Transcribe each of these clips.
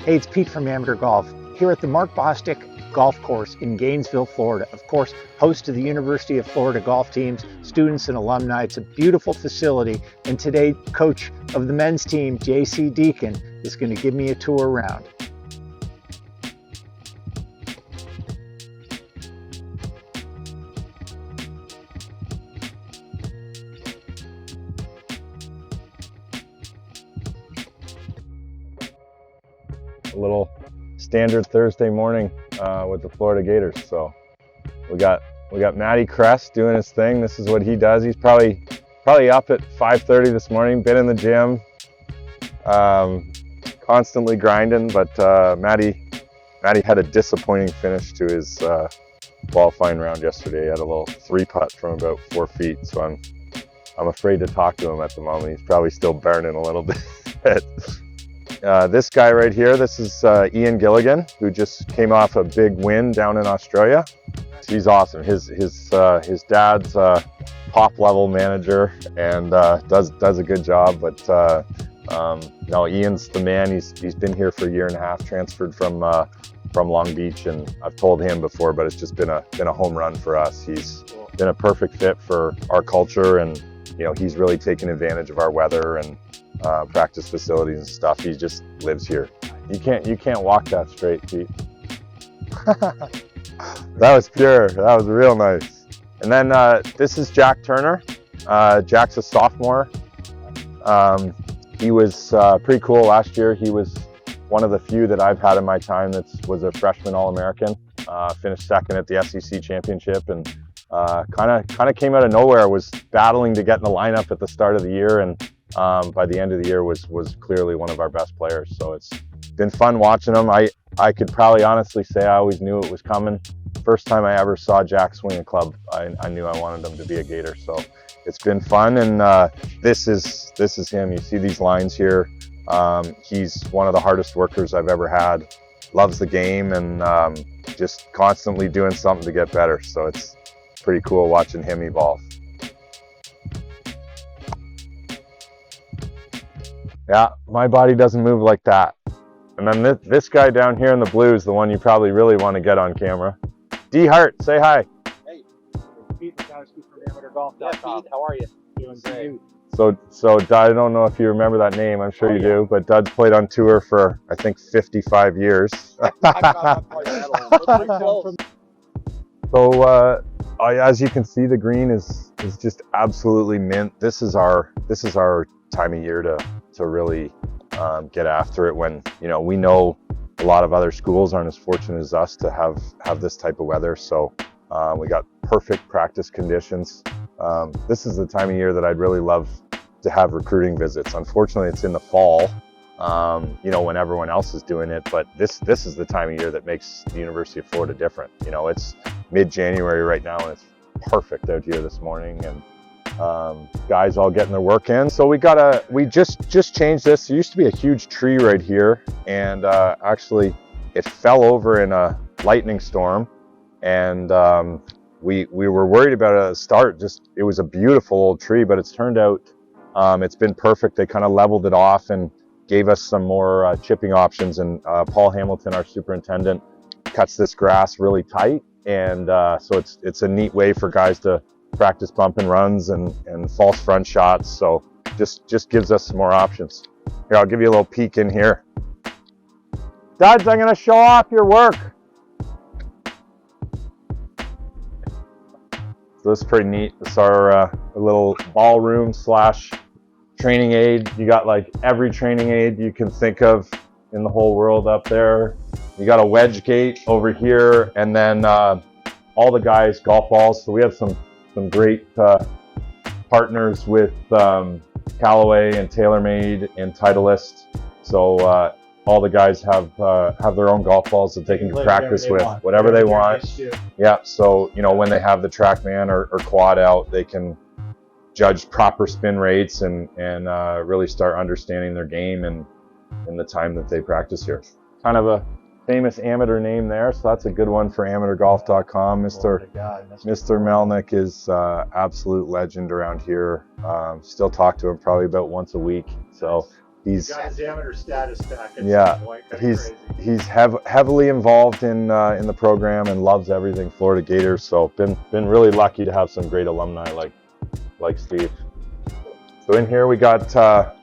Hey, it's Pete from Amateur Golf here at the Mark Bostic Golf Course in Gainesville, Florida. Of course, host to the University of Florida golf teams, students and alumni. It's a beautiful facility. And today, coach of the men's team, JC Deacon, is going to give me a tour around. A little standard Thursday morning with the Florida Gators. So we got Matty Kress doing his thing. This is what he does. He's probably up at 5:30 this morning. Been in the gym, constantly grinding. But Matty had a disappointing finish to his qualifying round yesterday. He had a little 3-putt from about 4 feet. So I'm afraid to talk to him at the moment. He's probably still burning a little bit. This guy right here, this is Ian Gilligan, who just came off a big win down in Australia. He's awesome. His dad's top level manager and does a good job. But no, Ian's the man. He's been here for a year and a half, transferred from Long Beach, and I've told him before, but it's just been a home run for us. He's been a perfect fit for our culture, and he's really taken advantage of our weather and practice facilities and stuff. He just lives here. You can't walk that straight, Pete. That was pure. That was real nice. And then this is Jack Turner. Jack's a sophomore. He was pretty cool last year. He was one of the few that I've had in my time that was a freshman All-American. Finished second at the SEC championship, and kind of came out of nowhere. Was battling to get in the lineup at the start of the year, and by the end of the year was clearly one of our best players. So it's been fun watching him. I could probably honestly say I always knew it was coming. First time I ever saw Jack swing a club, I knew I wanted him to be a Gator. So it's been fun, and this is him. You see these lines here. He's one of the hardest workers I've ever had. Loves the game, and just constantly doing something to get better. So it's pretty cool watching him evolve. Yeah, my body doesn't move like that. And then this guy down here in the blue is the one you probably really want to get on camera. D. Hart, say hi. Hey, Pete from amateurgolf.com. Yeah, Pete, how are you? Doing great. So I don't know if you remember that name. I'm sure you do, but Dud's played on tour for I think 55 years. So as you can see, the green is just absolutely mint. This is our time of year to really get after it, when we know a lot of other schools aren't as fortunate as us to have this type of weather. So we got perfect practice conditions. This is the time of year that I'd really love to have recruiting visits. Unfortunately, it's in the fall, when everyone else is doing it. But this is the time of year that makes the University of Florida different. It's mid-January right now, and it's perfect out here this morning, and guys all getting their work in. So we just changed this. There used to be a huge tree right here, and actually it fell over in a lightning storm, and we were worried about it at the start. It was a beautiful old tree, but it's turned out it's been perfect. They kind of leveled it off and gave us some more chipping options, and Paul Hamilton, our superintendent, cuts this grass really tight, and so it's a neat way for guys to practice bump and runs and false front shots. So just gives us some more options. Here, I'll give you a little peek in here. Duds, I'm gonna show off your work. So this is pretty neat. This is our little ballroom / training aid. You got like every training aid you can think of in the whole world up there. You got a wedge gate over here, and then all the guys' golf balls. So we have some great partners with Callaway and TaylorMade and Titleist. So all the guys have their own golf balls that they can practice with, whatever they want. Yeah. So when they have the TrackMan or quad out, they can judge proper spin rates and really start understanding their game and in the time that they practice here. Kind of a famous amateur name there, so that's a good one for amateurgolf.com. Mr. Melnick is absolute legend around here. Still talk to him probably about once a week. So he's got his amateur status back at yeah, some point. That's he's crazy. he's heavily involved in the program and loves everything Florida Gators. So been really lucky to have some great alumni like Steve. So in here we got the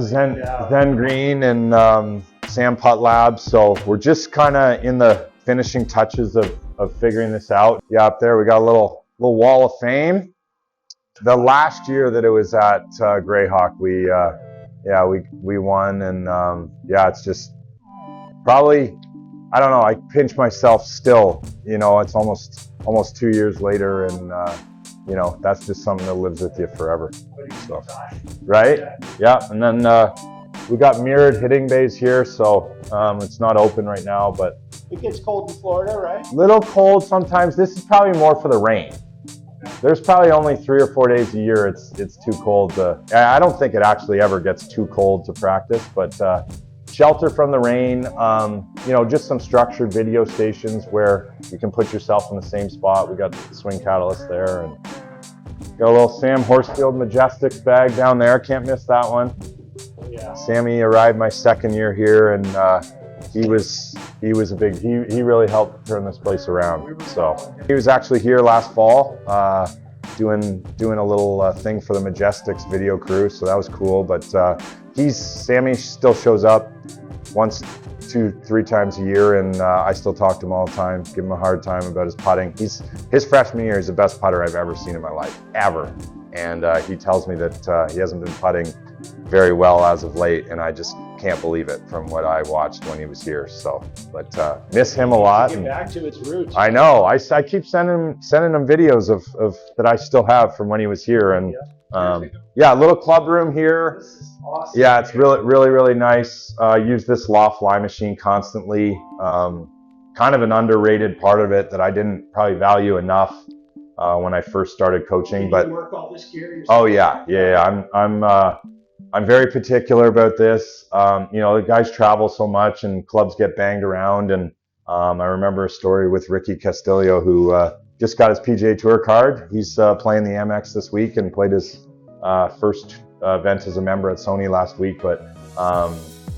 Zen Green and Sam Putt Labs. So we're just kind of in the finishing touches of figuring this out. Yeah, up there we got a little wall of fame. The last year that it was at Greyhawk, we won, and yeah, it's just probably, I don't know, I pinch myself still. You know, it's almost 2 years later, and you know, that's just something that lives with you forever. So, right? Yeah, and then we got mirrored hitting bays here, so it's not open right now, but It gets cold in Florida, right? little cold sometimes. This is probably more for the rain. There's probably only 3 or 4 days a year it's too cold to, I don't think it actually ever gets too cold to practice, but shelter from the rain, you know, just some structured video stations where you can put yourself in the same spot. We got the swing catalyst there, and got a little Sam Horsfield Majestics bag down there. Can't miss that one. Yeah. Sammy arrived my second year here, and he was a big, he really helped turn this place around. So he was actually here last fall doing a little thing for the Majestics video crew, so that was cool. But Sammy still shows up once, 2-3 times a year, and I still talk to him all the time, give him a hard time about his putting. His freshman year, he's the best putter I've ever seen in my life, ever. And he tells me that he hasn't been putting very well as of late, and I just can't believe it from what I watched when he was here. So, but miss him a lot. Get back to its roots. I know. I keep sending him videos of that I still have from when he was here, and yeah, a little club room here. This is awesome. Yeah, it's really nice. Use this loft fly machine constantly. Kind of an underrated part of it that I didn't probably value enough when I first started coaching. Did But you work all this gear yourself? oh yeah. I'm very particular about this. You know, the guys travel so much and clubs get banged around. And I remember a story with Ricky Castillo, who just got his PGA Tour card. He's playing the Amex this week and played his first event as a member at Sony last week. But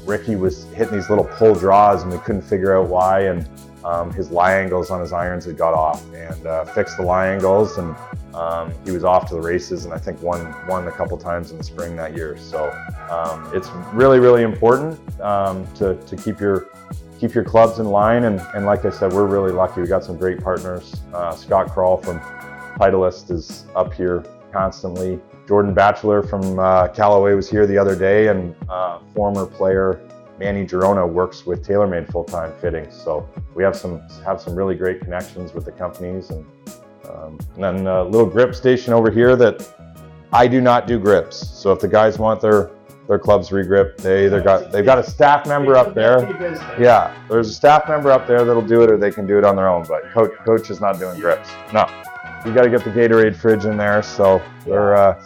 Ricky was hitting these little pull draws, and we couldn't figure out why. And his lie angles on his irons had got off, and fixed the lie angles, and he was off to the races, and I think won a couple times in the spring that year. So it's really important to keep your clubs in line, and like I said, we're really lucky. We got some great partners. Scott Kroll from Titleist is up here constantly. Jordan Batchelor from Callaway was here the other day, and former player Manny Girona works with TaylorMade full-time fitting. So we have some really great connections with the companies, and then a little grip station over here that I do not do grips. So if the guys want their clubs re-gripped, they've got a staff member up there. Yeah, there's a staff member up there that'll do it, or they can do it on their own. But coach is not doing grips. No. You got to get the Gatorade fridge in there. So they're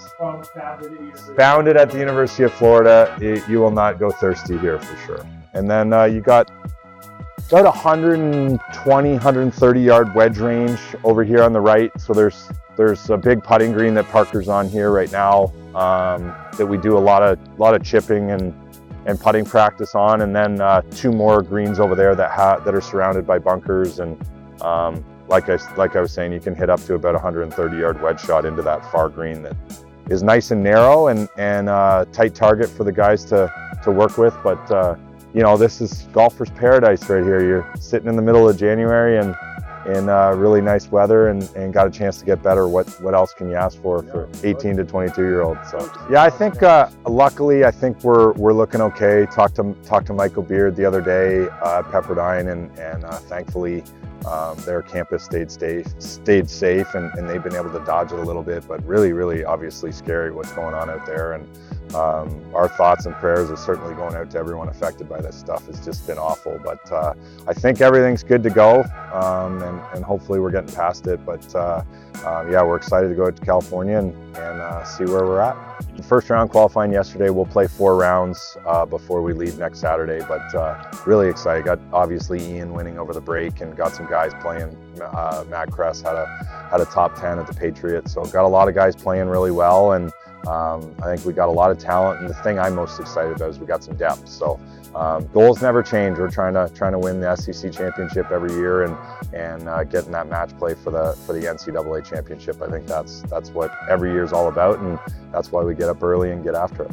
founded at the University of Florida. You will not go thirsty here for sure. And then you got about 120, 130 yard wedge range over here on the right. So there's a big putting green that Parker's on here right now that we do a lot of chipping and putting practice on, and then 2 more greens over there that are surrounded by bunkers, and like I was saying, you can hit up to about 130 yard wedge shot into that far green that is nice and narrow and tight target for the guys to work with. But you know, this is golfer's paradise right here. You're sitting in the middle of January and in really nice weather, and got a chance to get better. What else can you ask for 18 to 22 year olds? So yeah, I think luckily I think we're looking okay. Talked to Michael Beard the other day at Pepperdine, and thankfully their campus stayed safe, and they've been able to dodge it a little bit. But really obviously scary what's going on out there, and our thoughts and prayers are certainly going out to everyone affected by this stuff. It's just been awful, but I think everything's good to go, and hopefully we're getting past it. But yeah, we're excited to go out to California and see where we're at. The first round qualifying yesterday. We'll play 4 rounds before we leave next Saturday, but really excited. Got obviously Ian winning over the break, and got some guys playing. Matt Kress had a top 10 at the Patriots, so got a lot of guys playing really well, and I think we got a lot of talent, and the thing I'm most excited about is we got some depth. So goals never change. We're trying to win the SEC championship every year and getting that match play for the NCAA championship. I think that's what every year is all about, and that's why we get up early and get after it.